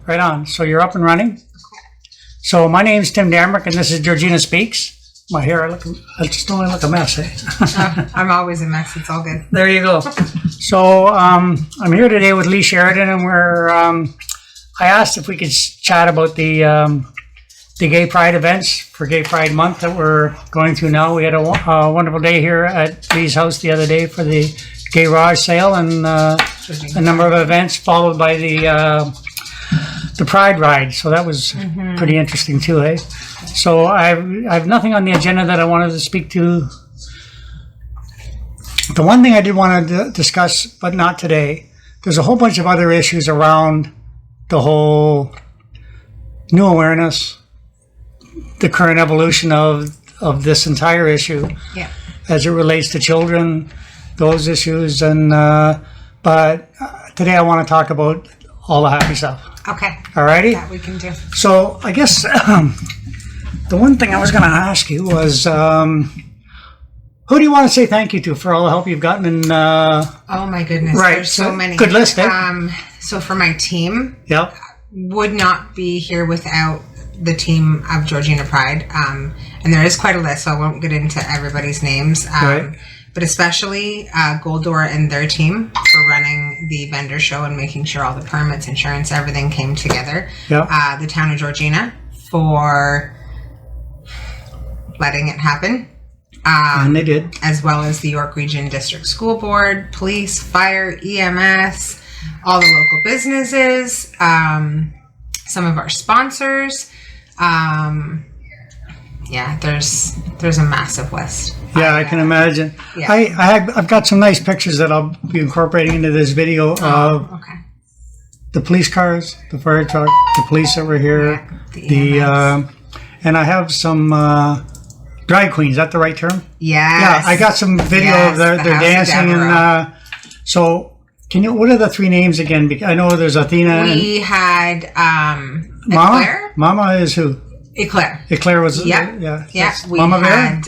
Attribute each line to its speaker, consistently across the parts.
Speaker 1: Right on. So you're up and running. So my name's Tim Damrick, and this is Georgina Speaks. My hair, I just don't look a mess, eh?
Speaker 2: I'm always a mess. It's all good.
Speaker 1: There you go. So I'm here today with Leah Sheridan, and I asked if we could chat about the Gay Pride events for Gay Pride Month that we're going through now. We had a wonderful day here at Leah's house the other day for the Gay Garage sale, and a number of events followed by the Pride Ride. So that was pretty interesting too, eh? So I have nothing on the agenda that I wanted to speak to. The one thing I did want to discuss, but not today, there's a whole bunch of other issues around the whole new awareness, the current evolution of this entire issue, as it relates to children, those issues, and but today I want to talk about all the happy stuff.
Speaker 2: Okay.
Speaker 1: Alrighty?
Speaker 2: That we can do.
Speaker 1: So I guess the one thing I was going to ask you was, who do you want to say thank you to for all the help you've gotten? And
Speaker 2: oh my goodness,
Speaker 1: right,
Speaker 2: there's so many.
Speaker 1: Good list, eh?
Speaker 2: So for my team,
Speaker 1: yep,
Speaker 2: would not be here without the team of Georgina Pride. And there is quite a list, so I won't get into everybody's names.
Speaker 1: Right.
Speaker 2: But especially Goldor and their team for running the vendor show and making sure all the permits, insurance, everything came together.
Speaker 1: Yep.
Speaker 2: The town of Georgina for letting it happen.
Speaker 1: And they did.
Speaker 2: As well as the York Region District School Board, police, fire, EMS, all the local businesses, some of our sponsors. There's a massive list.
Speaker 1: Yeah, I can imagine. Yeah. I've got some nice pictures that I'll be incorporating into this video of the police cars, the fire truck, the police that were here, and I have some drag queens. Is that the right term?
Speaker 2: Yes.
Speaker 1: Yeah, I got some video of their dancing, and so what are the three names again? Because I know there's Athena.
Speaker 2: We had
Speaker 1: Mama.
Speaker 2: Eclair.
Speaker 1: Mama is who?
Speaker 2: Eclair.
Speaker 1: Eclair was
Speaker 2: yeah. We
Speaker 1: Mama
Speaker 2: had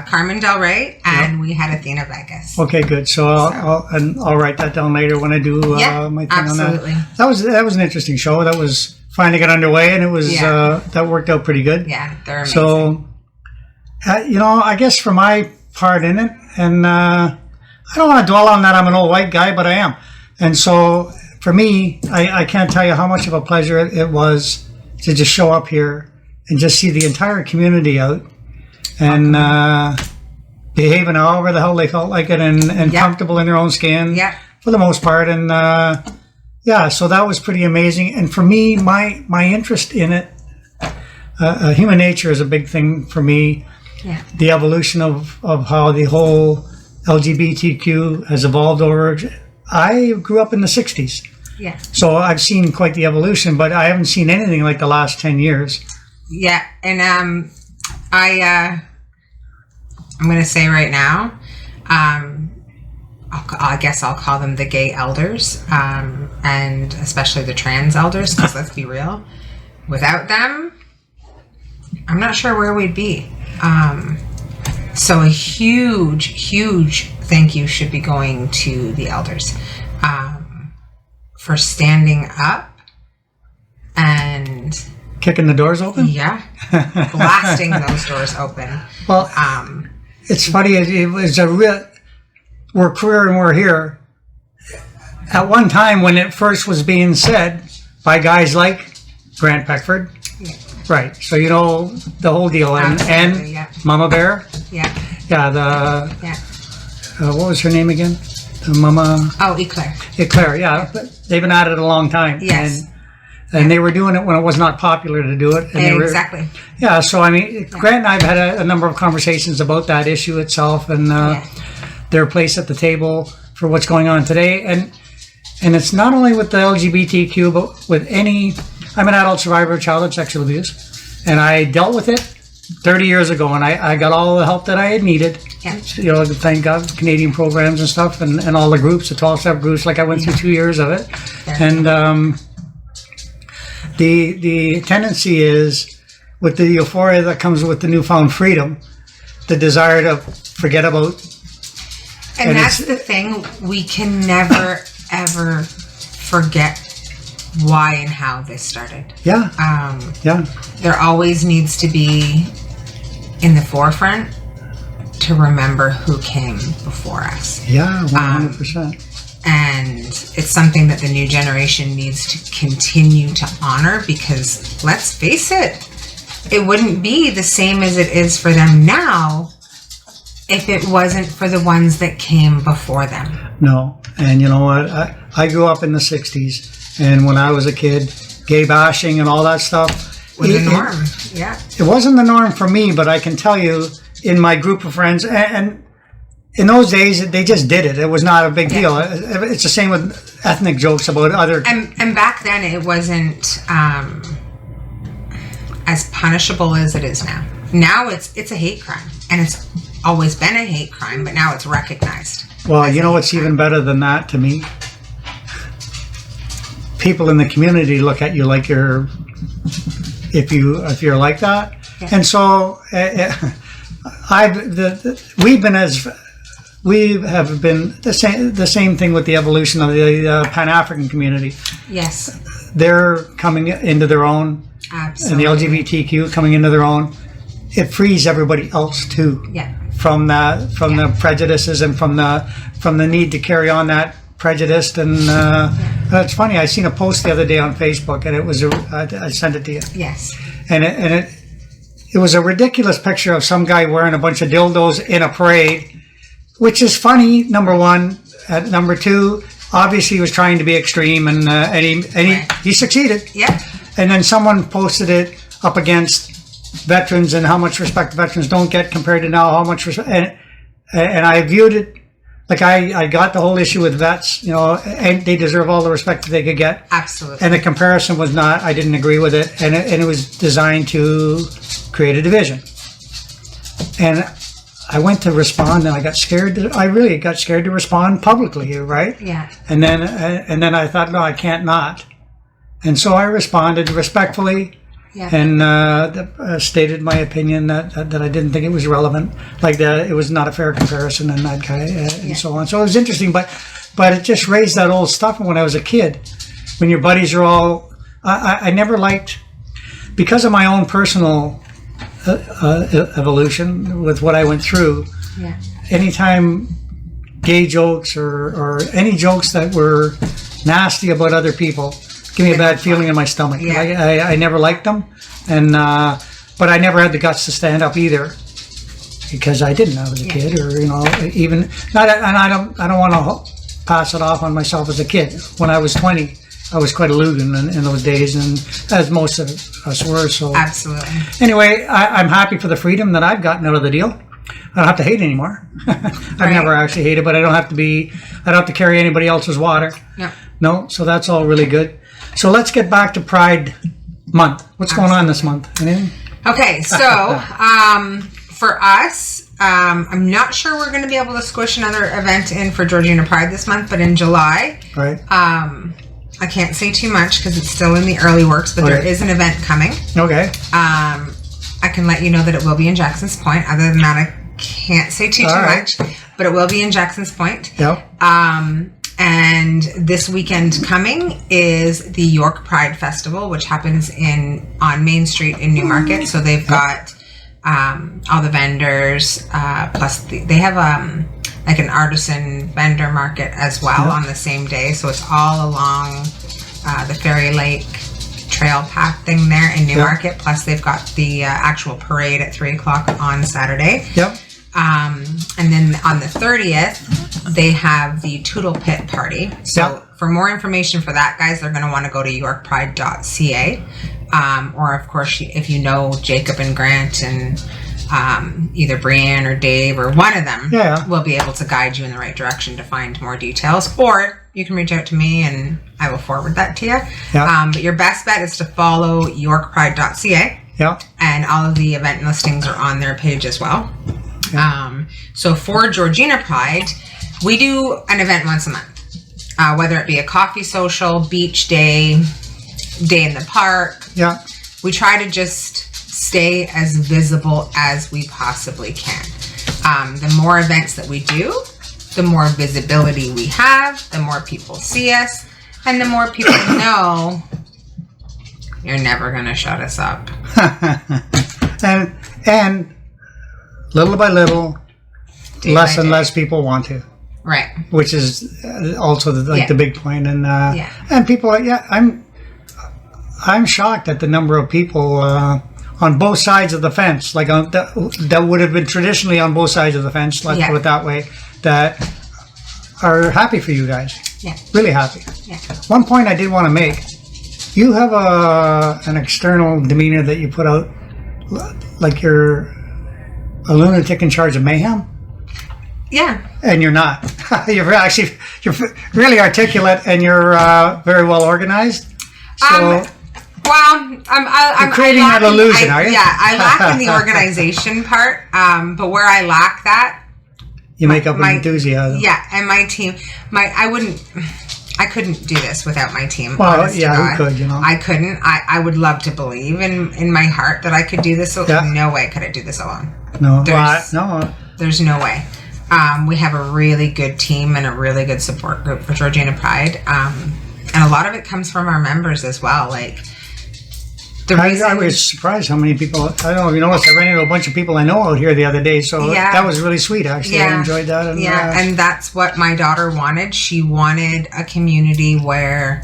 Speaker 2: Carmen Del Rey, and we had Athena Vegas.
Speaker 1: Okay, good. So I'll write that down later when I do my thing
Speaker 2: absolutely.
Speaker 1: on that. That was an interesting show. That was fine to get underway, and it was that worked out pretty good.
Speaker 2: Yeah, they're amazing.
Speaker 1: So I guess for my part in it, and I don't want to dwell on that. I'm an old white guy, but I am, and so for me, I can't tell you how much of a pleasure it was to just show up here and just see the entire community out and behaving however the hell they felt like it, and comfortable in their own skin for the most part. And so that was pretty amazing. And for me, my interest in it, human nature is a big thing for me. Yeah. The evolution of how the whole LGBTQ has evolved over. I grew up in the 60s. Yeah. So I've seen quite the evolution, but I haven't seen anything like the last 10 years.
Speaker 2: Yeah, and I'm going to say right now, I guess I'll call them the gay elders, and especially the trans elders, because let's be real, without them, I'm not sure where we'd be. So a huge, huge thank you should be going to the elders for standing up and
Speaker 1: kicking the doors open?
Speaker 2: Yeah. Blasting those doors open.
Speaker 1: Well, it's funny. It was we're queer and we're here. At one time when it first was being said by guys like Grant Peckford. Yeah. Right. So the whole deal. And Mama Bear. Yeah. Yeah, what was her name again? The Mama...
Speaker 2: Oh, Eclair.
Speaker 1: Eclair, yeah. They've been at it a long time.
Speaker 2: Yes.
Speaker 1: And they were doing it when it was not popular to do it. And
Speaker 2: exactly.
Speaker 1: So I mean, Grant and I have had a number of conversations about that issue itself and their place at the table for what's going on today. And it's not only with the LGBTQ, but with I'm an adult survivor of childhood sexual abuse, and I dealt with it 30 years ago, and I got all the help that I had needed. Yeah. Thank God, Canadian programs and stuff, and all the groups, the 12-step groups. Like I went through 2 years of it, and the tendency is with the euphoria that comes with the newfound freedom, the desire to forget about.
Speaker 2: And that's the thing, we can never ever forget why and how this started.
Speaker 1: Yeah. Yeah.
Speaker 2: There always needs to be in the forefront to remember who came before us.
Speaker 1: Yeah, 100%.
Speaker 2: And it's something that the new generation needs to continue to honor, because let's face it, it wouldn't be the same as it is for them now if it wasn't for the ones that came before them.
Speaker 1: No. And you know what? I grew up in the 60s, and when I was a kid, gay bashing and all that stuff
Speaker 2: Was the norm. Yeah.
Speaker 1: It wasn't the norm for me, but I can tell you in my group of friends, and in those days, they just did it. It was not a big deal. It's the same with ethnic jokes about other...
Speaker 2: And back then, it wasn't as punishable as it is now. Now it's a hate crime, and it's always been a hate crime, but now it's recognized.
Speaker 1: Well, you know what's even better than that to me? People in the community look at you like you're... If you're like that. Yeah. And so we have been the same thing with the evolution of the Pan-African community.
Speaker 2: Yes.
Speaker 1: They're coming into their own.
Speaker 2: Absolutely.
Speaker 1: And the LGBTQ coming into their own. It frees everybody else too.
Speaker 2: Yeah.
Speaker 1: From the prejudices and from the need to carry on that prejudice. And it's funny, I seen a post the other day on Facebook, and it was I sent it to you.
Speaker 2: Yes.
Speaker 1: And it was a ridiculous picture of some guy wearing a bunch of dildos in a parade, which is funny, number one. Number two, obviously he was trying to be extreme, and he succeeded.
Speaker 2: Yeah.
Speaker 1: And then someone posted it up against veterans and how much respect veterans don't get compared to now, how much respect. And I viewed it like I got the whole issue with vets, and they deserve all the respect that they could get.
Speaker 2: Absolutely.
Speaker 1: And the comparison was not, I didn't agree with it, and it was designed to create a division. And I went to respond, and I got scared. I really got scared to respond publicly, right?
Speaker 2: Yeah.
Speaker 1: And then I thought, no, I can't not. And so I responded respectfully. Yeah. And stated my opinion that I didn't think it was relevant, like that it was not a fair comparison, and that guy and so on. So it was interesting, but it just raised that old stuff when I was a kid, when your buddies are all. I never liked, because of my own personal evolution with what I went through.
Speaker 2: Yeah.
Speaker 1: Anytime gay jokes or any jokes that were nasty about other people give me a bad feeling in my stomach. Yeah. I never liked them, and but I never had the guts to stand up either, because I didn't. I was a kid, or even not. And I don't want to pass it off on myself as a kid. When I was 20, I was quite a Lugan in those days, and as most of us were. So
Speaker 2: absolutely.
Speaker 1: Anyway, I'm happy for the freedom that I've gotten out of the deal. I don't have to hate anymore. I've never actually hated, but I don't have to carry anybody else's water. No. So that's all really good. So let's get back to Pride Month. What's going on this month? Anything?
Speaker 2: Okay, so for us, I'm not sure we're going to be able to squish another event in for Georgina Pride this month, but in July,
Speaker 1: right?
Speaker 2: I can't say too much because it's still in the early works, but there is an event coming.
Speaker 1: Okay.
Speaker 2: I can let you know that it will be in Jackson's Point. Other than that, I can't say too much, but it will be in Jackson's Point.
Speaker 1: Yep.
Speaker 2: And this weekend coming is the York Pride Festival, which happens on Main Street in Newmarket. So they've got all the vendors, plus they have like an artisan vendor market as well on the same day. So it's all along the Ferry Lake trail path thing there in Newmarket. Plus they've got the actual parade at 3:00 on Saturday.
Speaker 1: Yep.
Speaker 2: And then on the 30th, they have the Toodle Pit Party. So for more information for that, guys, they're going to want to go to yorkpride.ca. Or, of course, if you know Jacob and Grant and either Brianne or Dave or one of them will be able to guide you in the right direction to find more details. Or you can reach out to me and I will forward that to you. Yeah. But your best bet is to follow yorkpride.ca.
Speaker 1: Yeah. And
Speaker 2: all of the event listings are on their page as well. Yeah. So for Georgina Pride, we do an event once a month, whether it be a coffee social, beach day in the park.
Speaker 1: Yeah.
Speaker 2: We try to just stay as visible as we possibly can. The more events that we do, the more visibility we have, the more people see us, And the more people know, you're never going to shut us up.
Speaker 1: and little by little,
Speaker 2: Day
Speaker 1: less
Speaker 2: by
Speaker 1: and
Speaker 2: day.
Speaker 1: less people want to.
Speaker 2: Right.
Speaker 1: Which is also the big point. And and people, I'm shocked at the number of people on both sides of the fence, like that would have been traditionally on both sides of the fence, let's put it that way, that are happy for you guys.
Speaker 2: Yeah.
Speaker 1: Really happy.
Speaker 2: Yeah.
Speaker 1: One point I did want to make, you have an external demeanor that you put out, like you're a lunatic in charge of mayhem.
Speaker 2: Yeah.
Speaker 1: And you're not. you're really articulate, and you're very well organized. So
Speaker 2: I'm
Speaker 1: creating an illusion, are you?
Speaker 2: Yeah, I lack in the organization part. But where I lack that,
Speaker 1: you make up an enthusiasm.
Speaker 2: Yeah, and my team, I couldn't do this without my team.
Speaker 1: Well, who could, you know?
Speaker 2: I couldn't. I would love to believe in my heart that I could do this. No way could I do this alone.
Speaker 1: No,
Speaker 2: there's no way. We have a really good team and a really good support group for Georgina Pride. And a lot of it comes from our members as well. Like, I
Speaker 1: was surprised how many people, I don't know if you noticed, I ran into a bunch of people I know out here the other day, so that was really sweet, actually. I enjoyed that. And,
Speaker 2: and that's what my daughter wanted. She wanted a community where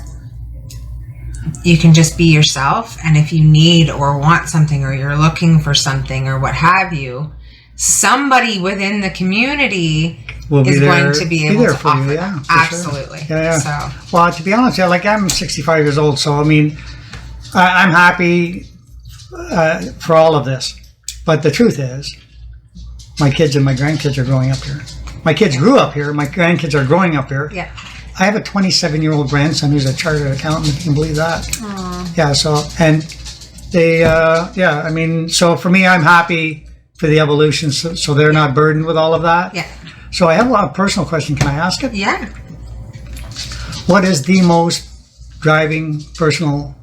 Speaker 2: you can just be yourself, and if you need or want something, or you're looking for something, or what have you, somebody within the community is going to be able to offer that. Absolutely.
Speaker 1: Sure. Yeah.
Speaker 2: So,
Speaker 1: well, to be honest, I'm 65 years old, so I mean, I'm happy for all of this. But the truth is, my kids and my grandkids are growing up here. My kids grew up here. My grandkids are growing up here.
Speaker 2: Yeah.
Speaker 1: I have a 27-year-old grandson who's a chartered accountant. If you can believe that.
Speaker 2: Aww.
Speaker 1: Yeah. So, and they, I mean, so for me, I'm happy for the evolution, so they're not burdened with all of that.
Speaker 2: Yeah.
Speaker 1: So I have a personal question. Can I ask it?
Speaker 2: Yeah.
Speaker 1: What is the most driving personal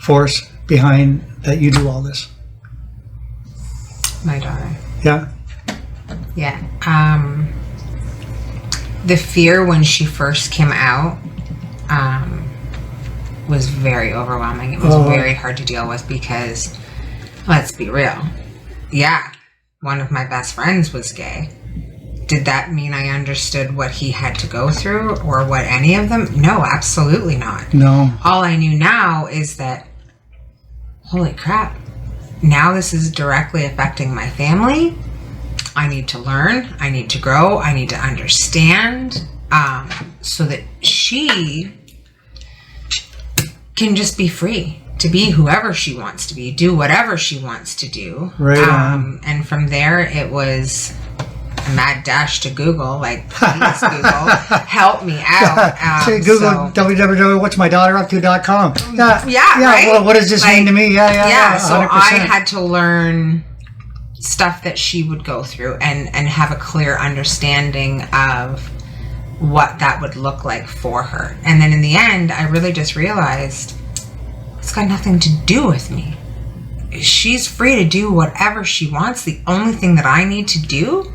Speaker 1: force behind that you do all this?
Speaker 2: My daughter.
Speaker 1: Yeah.
Speaker 2: Yeah. The fear when she first came out was very overwhelming. It was very hard to deal with because, let's be real. Yeah, one of my best friends was gay. Did that mean I understood what he had to go through or what any of them? No, absolutely not.
Speaker 1: No.
Speaker 2: All I knew now is that, holy crap, now this is directly affecting my family. I need to learn. I need to grow. I need to understand so that she can just be free to be whoever she wants to be, do whatever she wants to do.
Speaker 1: Right.
Speaker 2: And from there, it was a mad dash to Google, like, please, Google, help me out.
Speaker 1: Google www.whatsmydaughterupto.com.
Speaker 2: Yeah, right?
Speaker 1: Well, what does this mean to me? Yeah.
Speaker 2: So 100%. I had to learn stuff that she would go through and have a clear understanding of what that would look like for her. And then in the end, I really just realized it's got nothing to do with me. She's free to do whatever she wants. The only thing that I need to do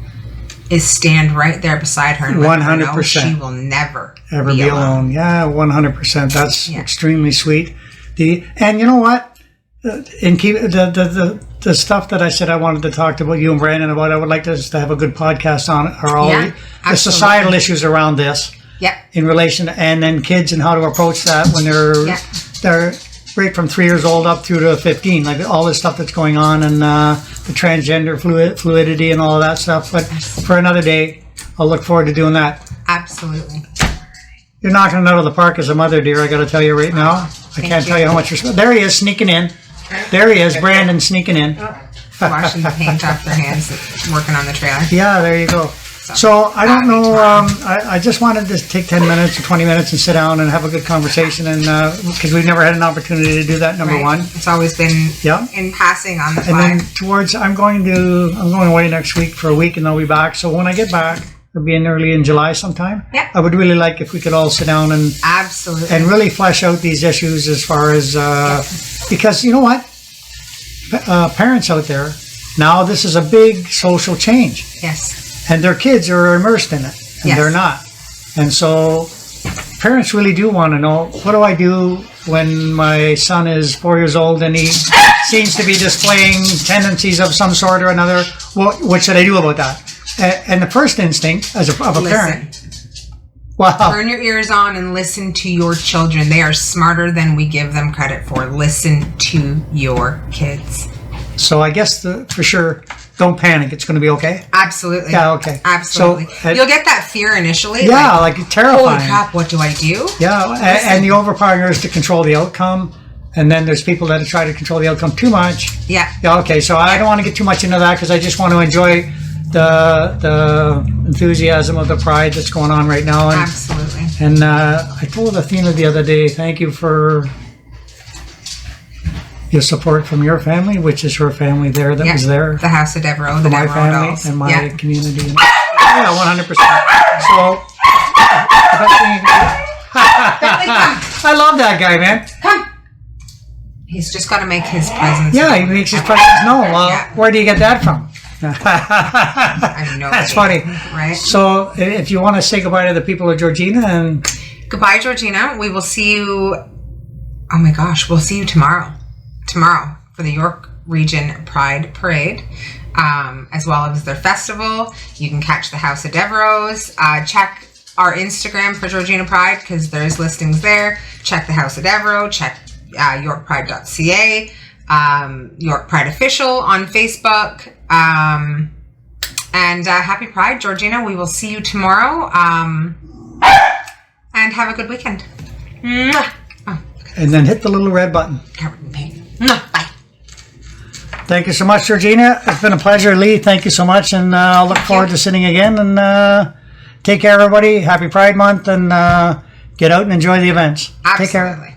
Speaker 2: is stand right there beside her and let her know she will never be alone.
Speaker 1: Yeah, 100%. That's extremely sweet. And you know what? The stuff that I said I wanted to talk to you and Brandon about, I would like to have a good podcast on, are all the societal issues around this.
Speaker 2: Yeah.
Speaker 1: In relation to, and then kids and how to approach that when they're right from 3 years old up through to 15, like all this stuff that's going on, and the transgender fluidity and all of that stuff. But for another day, I'll look forward to doing that.
Speaker 2: Absolutely.
Speaker 1: You're knocking it out of the park as a mother, dear. I got to tell you right now. I can't tell you how much you're. There he is, sneaking in. There he is, Brandon, sneaking in.
Speaker 2: Washing the paint off their hands, working on the trailer.
Speaker 1: Yeah, there you go. So I don't know. I just wanted to take 10 minutes or 20 minutes and sit down and have a good conversation, and because we've never had an opportunity to do that. Number one,
Speaker 2: it's always been in passing on the fly.
Speaker 1: And then I'm going away next week for a week, and I'll be back. So when I get back, it'll be early in July sometime.
Speaker 2: Yeah.
Speaker 1: I would really like if we could all sit down and
Speaker 2: absolutely
Speaker 1: really flesh out these issues as far as because you know what, parents out there now, this is a big social change.
Speaker 2: Yes.
Speaker 1: And their kids are immersed in it, and they're not. And so parents really do want to know, what do I do when my son is 4 years old and he seems to be displaying tendencies of some sort or another? What should I do about that? And the first instinct of a parent. Wow.
Speaker 2: Turn your ears on and listen to your children. They are smarter than we give them credit for. Listen to your kids.
Speaker 1: So I guess for sure, don't panic. It's going to be okay.
Speaker 2: Absolutely.
Speaker 1: Yeah, okay.
Speaker 2: Absolutely. So, you'll get that fear initially.
Speaker 1: Yeah, like terrifying.
Speaker 2: Holy crap, what do I do?
Speaker 1: Yeah, and the overpower is to control the outcome. And then there's people that try to control the outcome too much.
Speaker 2: Yeah.
Speaker 1: Yeah, okay. So I don't want to get too much into that because I just want to enjoy the enthusiasm of the pride that's going on right now. And,
Speaker 2: absolutely.
Speaker 1: And I told Athena the other day, thank you for your support from your family, which is her family there that was there.
Speaker 2: The House of Devereaux, the
Speaker 1: my
Speaker 2: Devereaux
Speaker 1: family
Speaker 2: dolls.
Speaker 1: and my community. Yeah, 100%. So, I love that guy, man.
Speaker 2: Come. He's just got to make his presence.
Speaker 1: Yeah, he makes his presence known. Well, where do you get that from?
Speaker 2: I have no
Speaker 1: That's
Speaker 2: idea,
Speaker 1: funny.
Speaker 2: Right?
Speaker 1: So, if you want to say goodbye to the people of Georgina and...
Speaker 2: Goodbye, Georgina. We will see you... Oh my gosh, we'll see you tomorrow. Tomorrow for the York Region Pride Parade, as well as their festival. You can catch the House of Devereaux. Check our Instagram for Georgina Pride because there's listings there. Check the House of Devereaux. Check yorkpride.ca. York Pride Official on Facebook. And happy Pride, Georgina. We will see you tomorrow. And have a good weekend. Mwah. Oh,
Speaker 1: and then hit the little red button.
Speaker 2: Bye.
Speaker 1: Thank you so much, Georgina. It's been a pleasure. Lee, thank you so much. And I'll look forward to sitting again. And take care, everybody. Happy Pride Month. And get out and enjoy the events.
Speaker 2: Absolutely.
Speaker 1: Take care.